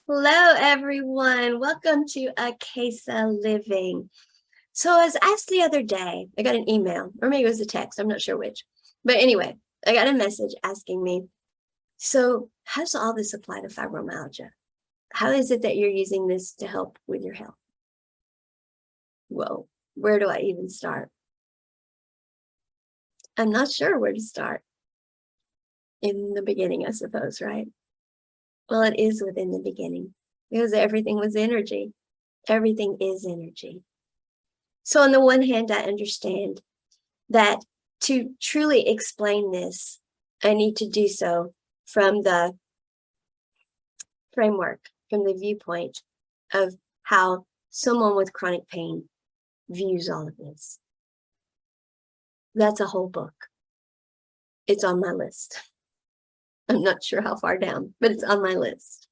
Hello, everyone. Welcome to A Case of Living. So I was asked the other day, I got an email, or maybe it was a text, I'm not sure which. But anyway, I got a message asking me, so how does all this apply to fibromyalgia? How is it that you're using this to help with your health? Well, where do I even start? I'm not sure where to start. In the beginning, I suppose, right? Well, it is within the beginning because everything was energy. Everything is energy. So on the one hand, I understand that to truly explain this, I need to do so from the framework, from the viewpoint of how someone with chronic pain views all of this. That's a whole book. It's on my list. I'm not sure how far down, but it's on my list.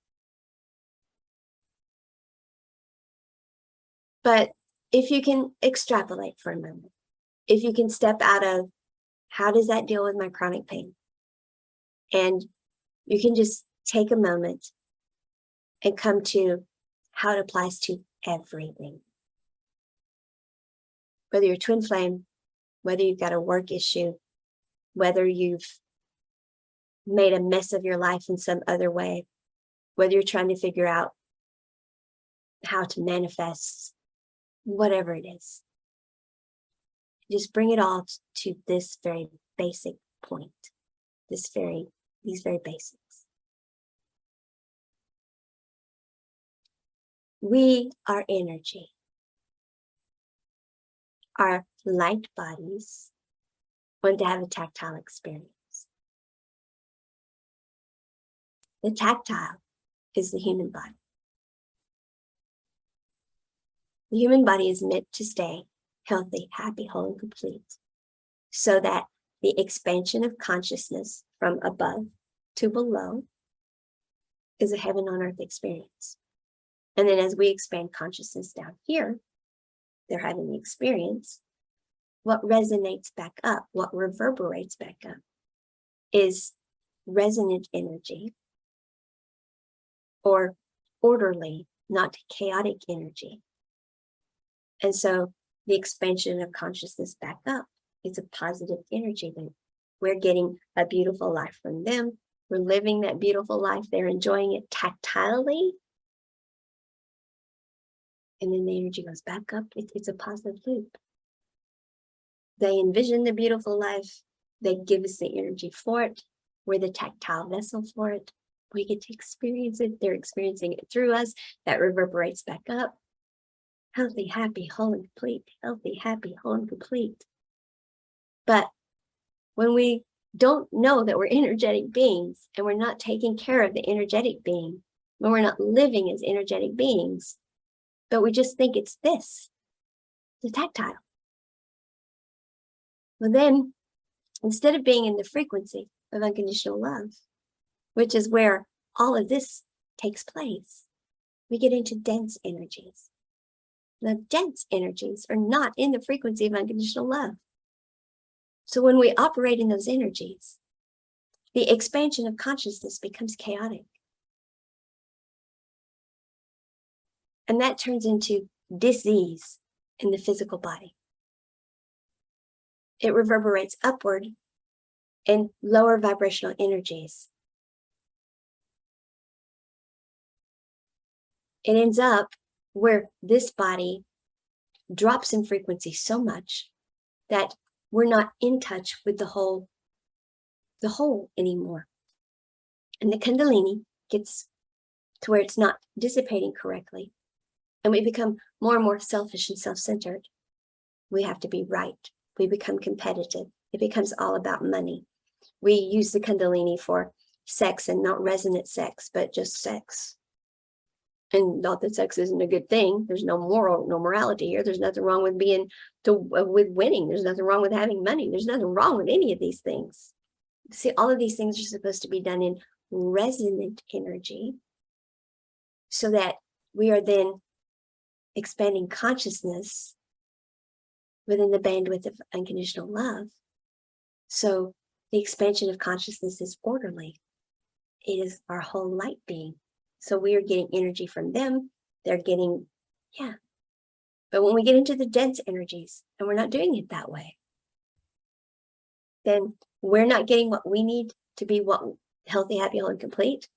But if you can extrapolate for a moment, if you can step out of how does that deal with my chronic pain? And you can just take a moment and come to how it applies to everything. Whether you're twin flame, whether you've got a work issue, whether you've made a mess of your life in some other way, whether you're trying to figure out how to manifest, whatever it is. Just bring it all to this very basic point, these very basics. We are energy. Our light bodies want to have a tactile experience. The tactile is the human body. The human body is meant to stay healthy, happy, whole, and complete, so that the expansion of consciousness from above to below is a heaven on earth experience. And then as we expand consciousness down here, they're having the experience. What resonates back up, what reverberates back up, is resonant energy, or orderly, not chaotic energy. And so the expansion of consciousness back up is a positive energy loop. We're getting a beautiful life from them. We're living that beautiful life. They're enjoying it tactilely. And then the energy goes back up. It's a positive loop. They envision the beautiful life. They give us the energy for it. We're the tactile vessel for it. We get to experience it. They're experiencing it through us. That reverberates back up. Healthy, happy, whole, and complete. Healthy, happy, whole, and complete. But when we don't know that we're energetic beings and we're not taking care of the energetic being, when we're not living as energetic beings, but we just think it's this, the tactile. Well, then, instead of being in the frequency of unconditional love, which is where all of this takes place, we get into dense energies. The dense energies are not in the frequency of unconditional love. So when we operate in those energies, the expansion of consciousness becomes chaotic. And that turns into disease in the physical body. It reverberates upward in lower vibrational energies. It ends up where this body drops in frequency so much that we're not in touch with the whole anymore. And the Kundalini gets to where it's not dissipating correctly. And we become more and more selfish and self-centered. We have to be right. We become competitive. It becomes all about money. We use the Kundalini for sex, and not resonant sex, but just sex. And not that sex isn't a good thing. There's no morality here. There's nothing wrong with with winning. There's nothing wrong with having money. There's nothing wrong with any of these things. See, all of these things are supposed to be done in resonant energy, so that we are then expanding consciousness within the bandwidth of unconditional love. So the expansion of consciousness is orderly. It is our whole light being So we are getting energy from them. They're getting, yeah. But when we get into the dense energies and we're not doing it that way, then we're not getting what we need to be what healthy, happy, whole, and complete.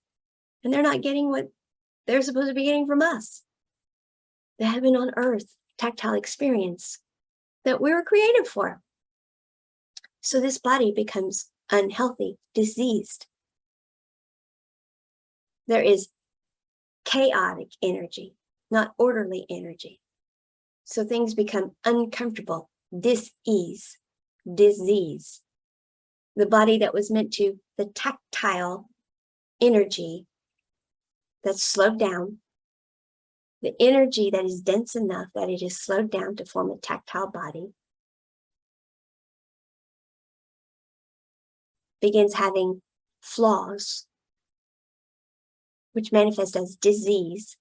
And they're not getting what they're supposed to be getting from us. The heaven on earth tactile experience that we were created for. So this body becomes unhealthy, diseased. There is chaotic energy, not orderly energy. So things become uncomfortable, dis-ease, disease. The body that was meant to, the tactile energy that's slowed down, the energy that is dense enough that it is slowed down to form a tactile body, begins having flaws, which manifest as disease,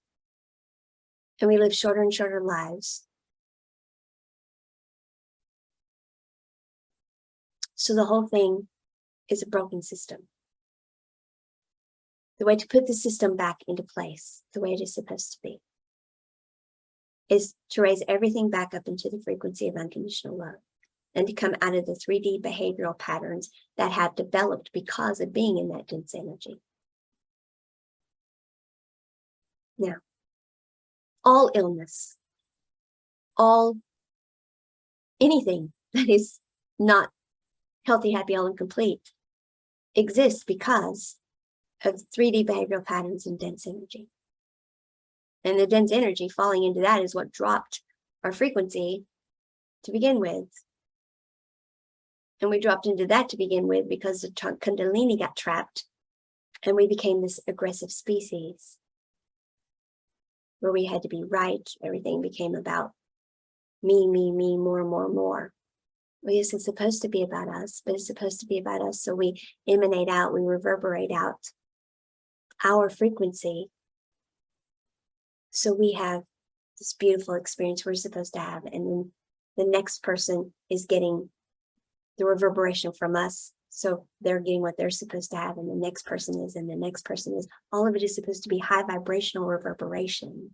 and we live shorter and shorter lives. So the whole thing is a broken system. The way to put the system back into place, the way it is supposed to be, is to raise everything back up into the frequency of unconditional love and to come out of the 3D behavioral patterns that have developed because of being in that dense energy. Now, all illness, anything that is not healthy, happy, whole, and complete exists because of 3D behavioral patterns and dense energy. And the dense energy falling into that is what dropped our frequency to begin with. And we dropped into that to begin with because the Kundalini got trapped and we became this aggressive species where we had to be right. Everything became about me, more, more. Well, yes, it's supposed to be about us, but it's supposed to be about us. So we emanate out, we reverberate out our frequency. So we have this beautiful experience we're supposed to have. And then the next person is getting the reverberation from us. So they're getting what they're supposed to have. And the next person is, and the next person is. All of it is supposed to be high vibrational reverberation,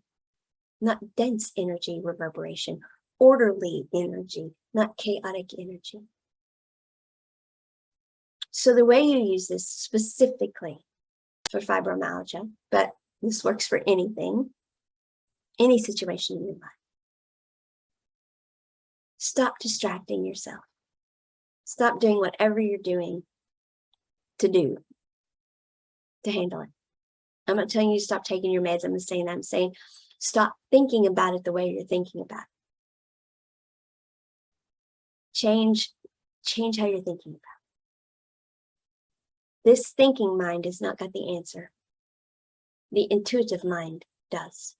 not dense energy reverberation, orderly energy, not chaotic energy. So the way you use this specifically for fibromyalgia, but this works for anything, any situation in your life. Stop distracting yourself. Stop doing whatever you're doing to handle it. I'm not telling you to stop taking your meds. I'm just saying that. I'm saying stop thinking about it the way you're thinking about it. Change how you're thinking about it. This thinking mind has not got the answer. The intuitive mind does.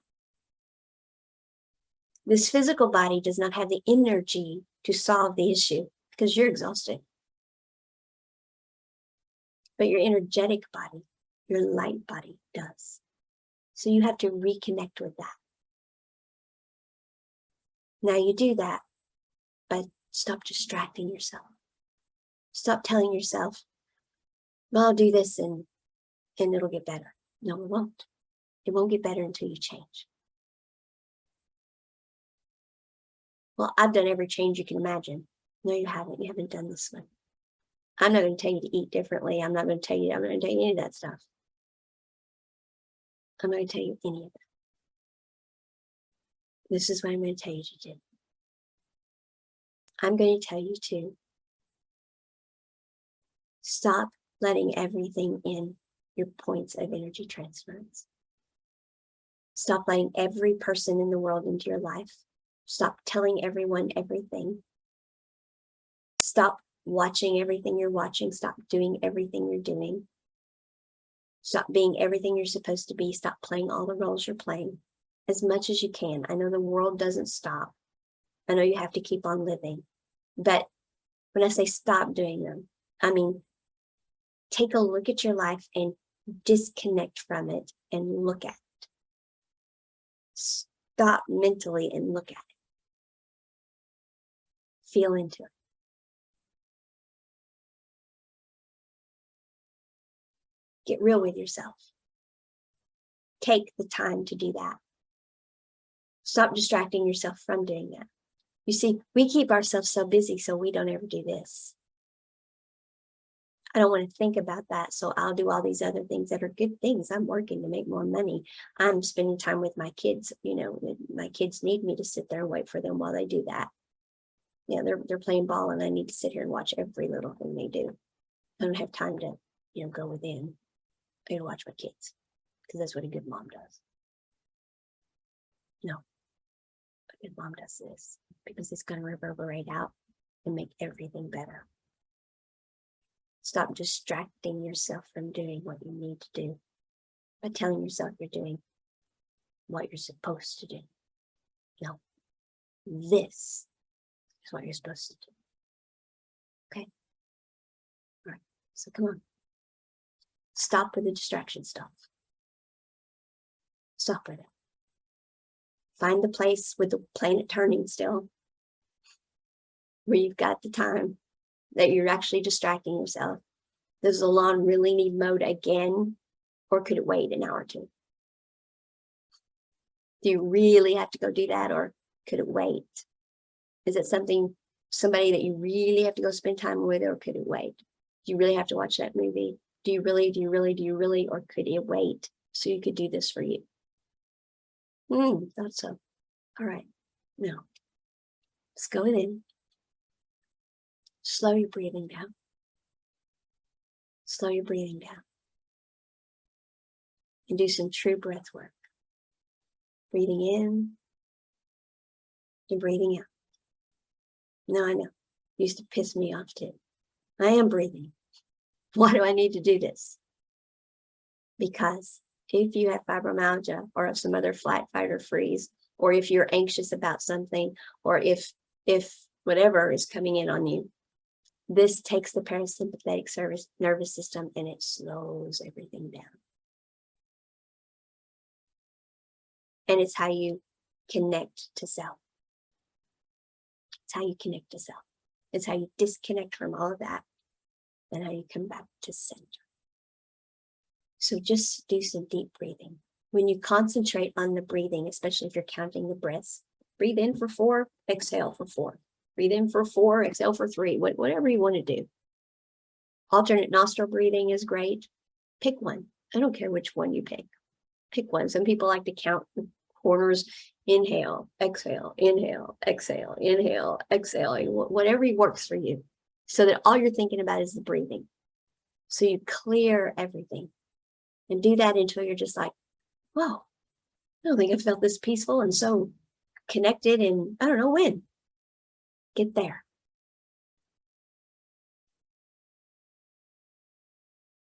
This physical body does not have the energy to solve the issue because you're exhausted. But your energetic body, your light body does. So you have to reconnect with that. Now you do that, but stop distracting yourself. Stop telling yourself, well, I'll do this and it'll get better. No, it won't. It won't get better until you change. Well, I've done every change you can imagine. No, you haven't. You haven't done this one. I'm not going to tell you to eat differently. I'm not going to tell you any of that stuff. I'm not going to tell you any of it. This is what I'm going to tell you to do. I'm going to tell you to stop letting everything in your points of energy transference. Stop letting every person in the world into your life. Stop telling everyone everything. Stop watching everything you're watching. Stop doing everything you're doing. Stop being everything you're supposed to be. Stop playing all the roles you're playing as much as you can. I know the world doesn't stop. I know you have to keep on living. But when I say stop doing them, I mean, take a look at your life and disconnect from it and look at it. Stop mentally and look at it. Feel into it. Get real with yourself. Take the time to do that. Stop distracting yourself from doing that. You see, we keep ourselves so busy so we don't ever do this. I don't want to think about that, so I'll do all these other things that are good things. I'm working to make more money. I'm spending time with my kids. You know, my kids need me to sit there and wait for them while they do that. Yeah, they're playing ball, and I need to sit here and watch every little thing they do. I don't have time to, go within. I gotta watch my kids because that's what a good mom does. No, a good mom does this because it's going to reverberate out and make everything better. Stop distracting yourself from doing what you need to do by telling yourself you're doing what you're supposed to do. No, this is what you're supposed to do. Okay? All right. So come on. Stop with the distraction stuff. Stop with it. Find the place with the planet turning still, where you've got the time that you're actually distracting yourself. Does the lawn really need mowed again, or could it wait an hour or two? Do you really have to go do that, or could it wait? Is it somebody that you really have to go spend time with, or could it wait? Do you really have to watch that movie? Do you really, or could it wait so you could do this for you? Thought so. All right. Now, let's go within. Slow your breathing down. Slow your breathing down. And do some true breath work. Breathing in and breathing out. No, I know. Used to piss me off too. I am breathing. Why do I need to do this? Because if you have fibromyalgia or some other flight, fight, or freeze, or if you're anxious about something, or if whatever is coming in on you, this takes the parasympathetic nervous system and it slows everything down. And it's how you connect to self. It's how you connect to self. It's how you disconnect from all of that and how you come back to center. So just do some deep breathing. When you concentrate on the breathing, especially if you're counting the breaths, breathe in for 4, exhale for 4. Breathe in for 4, exhale for 3, whatever you want to do. Alternate nostril breathing is great. Pick one. I don't care which one you pick. Pick one. Some people like to count the corners. Inhale, exhale, inhale, exhale, inhale, exhale, whatever works for you. So that all you're thinking about is the breathing. So you clear everything. And do that until you're just like, whoa, I don't think I felt this peaceful and so connected, and I don't know when. Get there.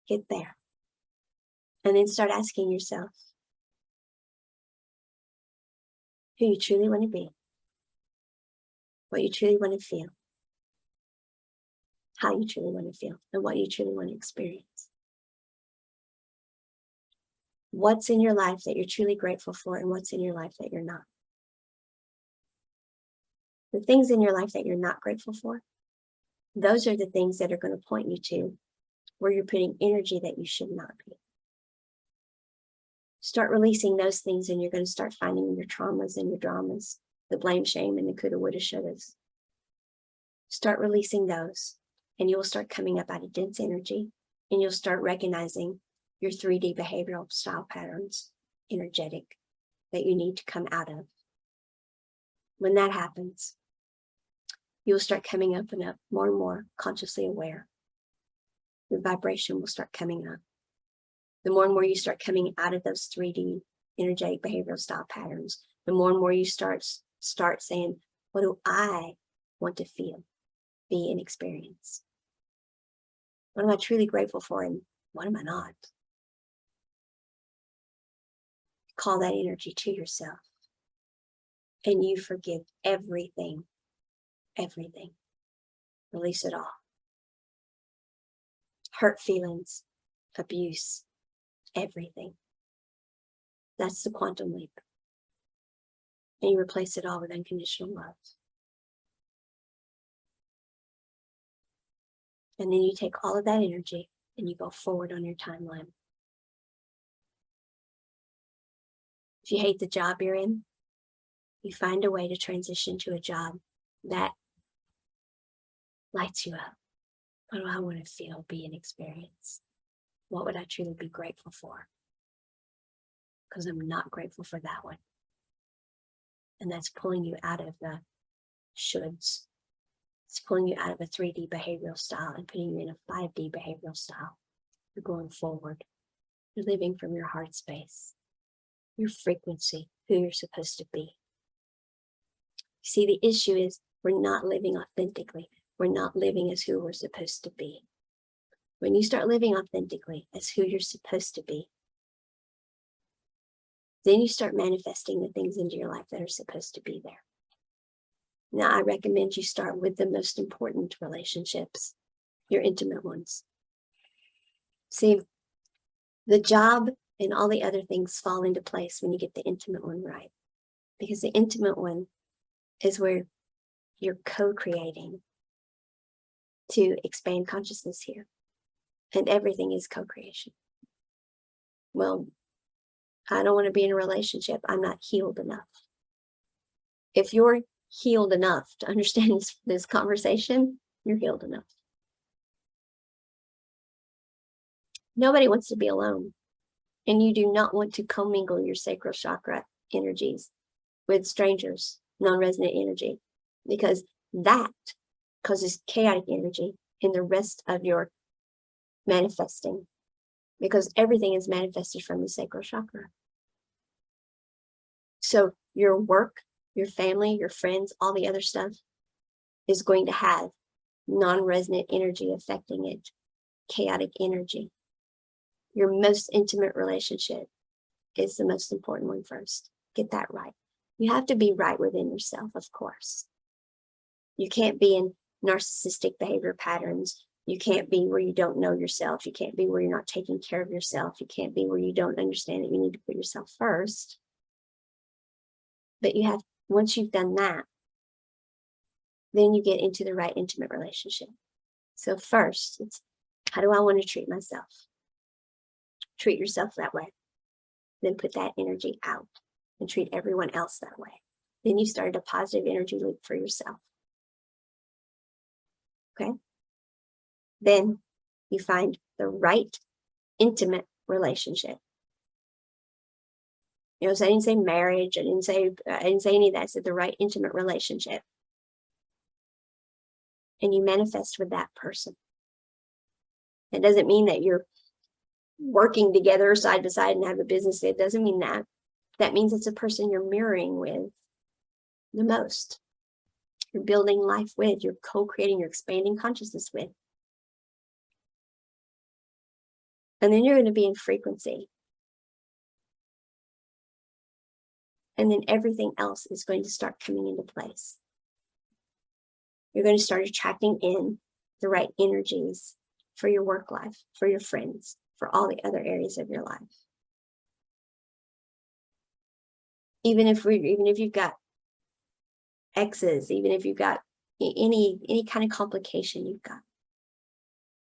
Get there. And then start asking yourself who you truly want to be, what you truly want to feel, how you truly want to feel, and what you truly want to experience. What's in your life that you're truly grateful for, and what's in your life that you're not? The things in your life that you're not grateful for, those are the things that are going to point you to where you're putting energy that you should not be. Start releasing those things, and you're going to start finding your traumas and your dramas, the blame, shame, and the coulda, woulda, shouldas. Start releasing those, and you'll start coming up out of dense energy, and you'll start recognizing your 3D behavioral style patterns, energetic, that you need to come out of. When that happens, you'll start coming up and up more and more consciously aware. Your vibration will start coming up. The more and more you start coming out of those 3D energetic behavioral style patterns, the more and more you start saying, what do I want to feel, be, and experience? What am I truly grateful for, and what am I not? Call that energy to yourself, and you forgive everything. Everything. Release it all. Hurt feelings, abuse, everything. That's the quantum leap. And you replace it all with unconditional love. And then you take all of that energy and you go forward on your timeline. If you hate the job you're in, you find a way to transition to a job that lights you up. What do I want to feel, be, and experience? What would I truly be grateful for? Because I'm not grateful for that one. And that's pulling you out of the shoulds. It's pulling you out of a 3D behavioral style and putting you in a 5D behavioral style. You're going forward. You're living from your heart space, your frequency, who you're supposed to be. See, the issue is we're not living authentically. We're not living as who we're supposed to be. When you start living authentically as who you're supposed to be, then you start manifesting the things into your life that are supposed to be there. Now, I recommend you start with the most important relationships, your intimate ones. See, the job and all the other things fall into place when you get the intimate one right. Because the intimate one is where you're co-creating to expand consciousness here. And everything is co-creation. Well, I don't want to be in a relationship. I'm not healed enough. If you're healed enough to understand this conversation, you're healed enough. Nobody wants to be alone. And you do not want to commingle your sacral chakra energies with strangers, non-resonant energy, because that causes chaotic energy in the rest of your manifesting, because everything is manifested from the sacral chakra. So your work, your family, your friends, all the other stuff is going to have non-resonant energy affecting it, chaotic energy. Your most intimate relationship is the most important one first. Get that right. You have to be right within yourself, of course. You can't be in narcissistic behavior patterns. You can't be where you don't know yourself. You can't be where you're not taking care of yourself. You can't be where you don't understand that you need to put yourself first. But you have, once you've done that, then you get into the right intimate relationship. So first, it's how do I want to treat myself? Treat yourself that way. Then put that energy out and treat everyone else that way. Then you started a positive energy loop for yourself. Okay? Then you find the right intimate relationship. You know, so I didn't say marriage. I didn't say any of that. I said the right intimate relationship. And you manifest with that person. It doesn't mean that you're working together side by side and have a business. It doesn't mean that. That means it's a person you're mirroring with the most. You're building life with, you're co-creating, you're expanding consciousness with. And then you're going to be in frequency. And then everything else is going to start coming into place. You're going to start attracting in the right energies for your work life, for your friends, for all the other areas of your life. Even if you've got exes, even if you've got any kind of complication you've got,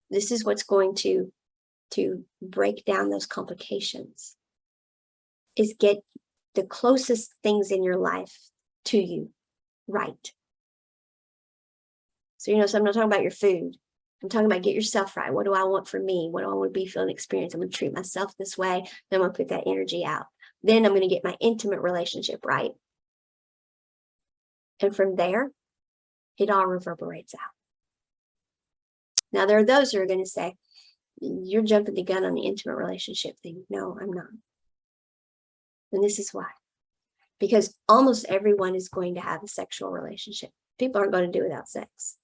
this is what's going to break down those complications, is get the closest things in your life to you right. So, so I'm not talking about your food. I'm talking about get yourself right. What do I want for me? What do I want to be, feel, and experience? I'm going to treat myself this way. Then I'm going to put that energy out. Then I'm going to get my intimate relationship right. And from there, it all reverberates out. Now, there are those who are going to say, you're jumping the gun on the intimate relationship thing. No, I'm not. And this is why. Because almost everyone is going to have a sexual relationship. People aren't going to do without sex.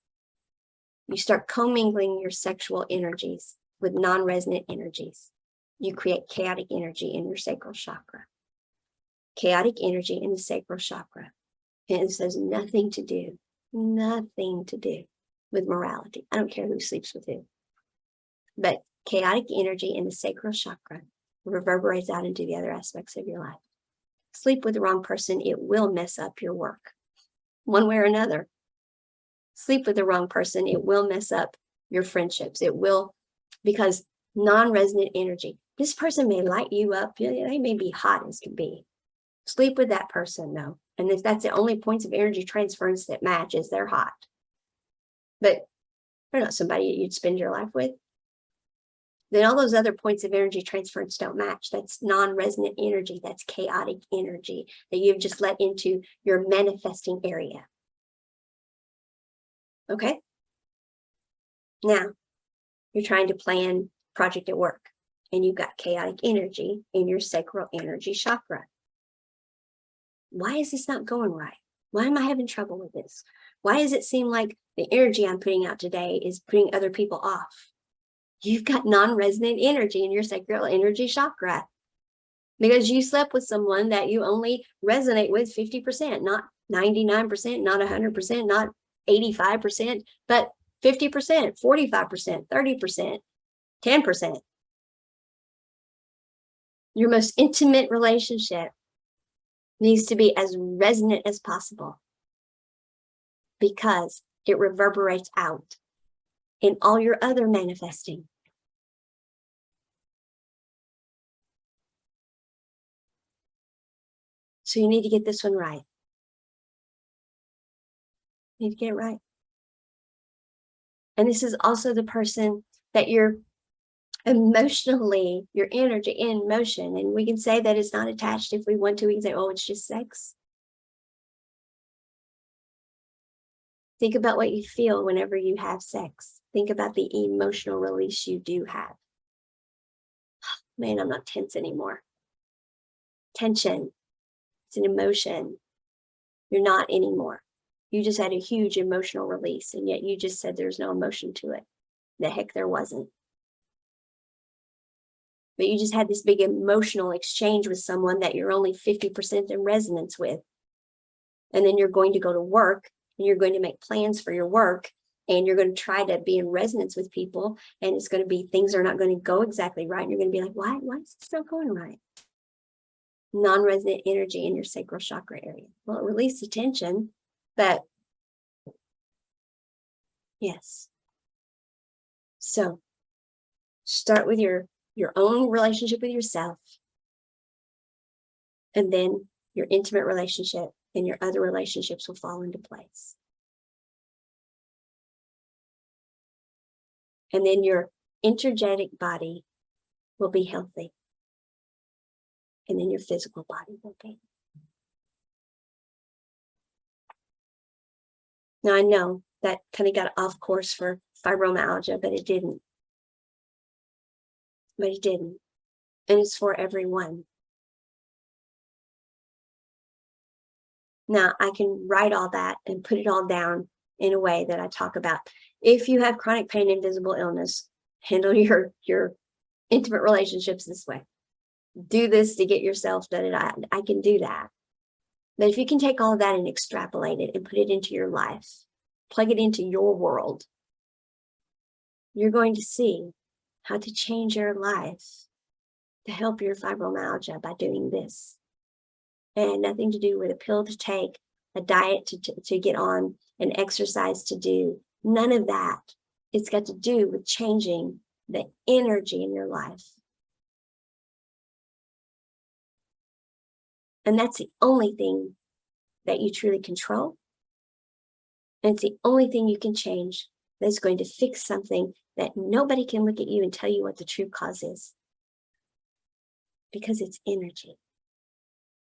You start commingling your sexual energies with non-resonant energies. You create chaotic energy in your sacral chakra. Chaotic energy in the sacral chakra. And this has nothing to do with morality. I don't care who sleeps with who. But chaotic energy in the sacral chakra reverberates out into the other aspects of your life. Sleep with the wrong person, it will mess up your work, one way or another. Sleep with the wrong person, it will mess up your friendships. It will, because non-resonant energy. This person may light you up. They may be hot as can be. Sleep with that person, though. And if that's the only points of energy transference that match, is they're hot. But they're not somebody you'd spend your life with. Then all those other points of energy transference don't match. That's non-resonant energy. That's chaotic energy that you've just let into your manifesting area. Okay? Now, you're trying to plan a project at work, and you've got chaotic energy in your sacral energy chakra. Why is this not going right? Why am I having trouble with this? Why does it seem like the energy I'm putting out today is putting other people off? You've got non-resonant energy in your sacral energy chakra because you slept with someone that you only resonate with 50%, not 99%, not 100%, not 85%, but 50%, 45%, 30%, 10%. Your most intimate relationship needs to be as resonant as possible because it reverberates out in all your other manifesting. So you need to get this one right. You need to get it right. And this is also the person that you're emotionally, your energy in motion. And we can say that it's not attached if we want to. We can say, oh, it's just sex. Think about what you feel whenever you have sex. Think about the emotional release you do have. Man, I'm not tense anymore. Tension, it's an emotion. You're not anymore. You just had a huge emotional release, and yet you just said there's no emotion to it. The heck there wasn't. But you just had this big emotional exchange with someone that you're only 50% in resonance with. And then you're going to go to work, and you're going to make plans for your work, and you're going to try to be in resonance with people, and it's going to be, things are not going to go exactly right. And you're going to be like, why is this not going right? Non-resonant energy in your sacral chakra area. Well, it releases tension, but yes. So start with your own relationship with yourself, and then your intimate relationship, and your other relationships will fall into place. And then your energetic body will be healthy. And then your physical body will be. Now, I know that kind of got off course for fibromyalgia, but it didn't. But it didn't. And it's for everyone. Now, I can write all that and put it all down in a way that I talk about. If you have chronic pain, invisible illness, handle your intimate relationships this way. Do this to get yourself done. I can do that. But if you can take all of that and extrapolate it and put it into your life, plug it into your world, you're going to see how to change your life to help your fibromyalgia by doing this. And nothing to do with a pill to take, a diet to get on, an exercise to do. None of that. It's got to do with changing the energy in your life. And that's the only thing that you truly control. And it's the only thing you can change that's going to fix something that nobody can look at you and tell you what the true cause is. Because it's energy.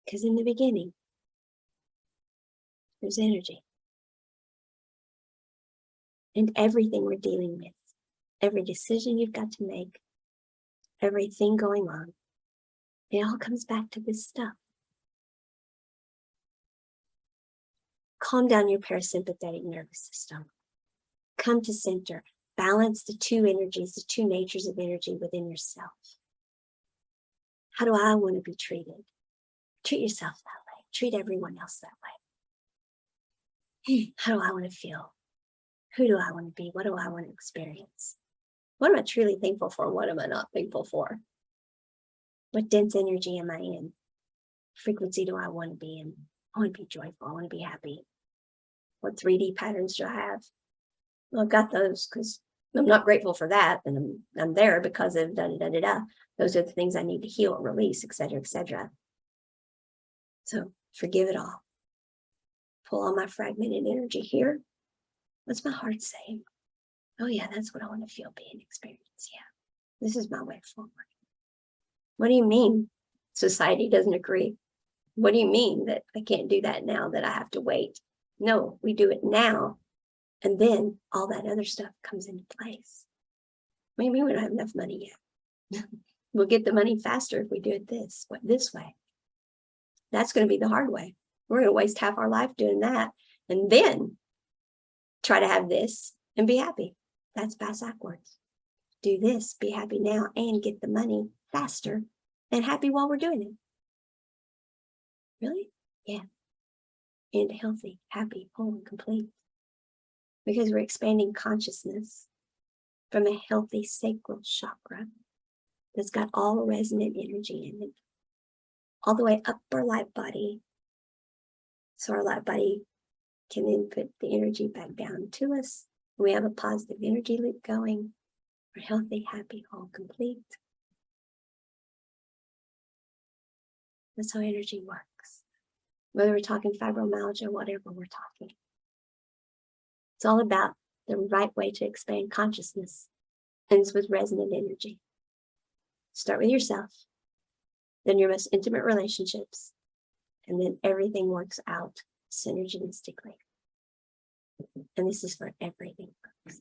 Because in the beginning, there's energy. And everything we're dealing with, every decision you've got to make, everything going on, it all comes back to this stuff. Calm down your parasympathetic nervous system. Come to center. Balance the two energies, the two natures of energy within yourself. How do I want to be treated? Treat yourself that way. Treat everyone else that way. How do I want to feel? Who do I want to be? What do I want to experience? What am I truly thankful for? What am I not thankful for? What dense energy am I in? Frequency do I want to be in? I want to be joyful. I want to be happy. What 3D patterns do I have? Well, I've got those because I'm not grateful for that. And I'm there because of da-da-da-da-da. Those are the things I need to heal, release, etc., etc. So forgive it all. Pull all my fragmented energy here. What's my heart saying? Oh yeah, that's what I want to feel, be, and experience. Yeah, this is my way forward. What do you mean society doesn't agree? What do you mean that I can't do that now, that I have to wait? No, we do it now. And then all that other stuff comes into place. Maybe we don't have enough money yet. We'll get the money faster if we do it this way. That's going to be the hard way. We're going to waste half our life doing that and then try to have this and be happy. That's backwards. Do this, be happy now, and get the money faster and happy while we're doing it. Really? Yeah. And healthy, happy, whole, and complete. Because we're expanding consciousness from a healthy sacral chakra that's got all resonant energy in it, all the way up our light body. So our light body can then put the energy back down to us. We have a positive energy loop going. We're healthy, happy, whole, complete. That's how energy works. Whether we're talking fibromyalgia, whatever we're talking. It's all about the right way to expand consciousness. And it's with resonant energy. Start with yourself, then your most intimate relationships, and then everything works out synergistically. And this is for everything, folks.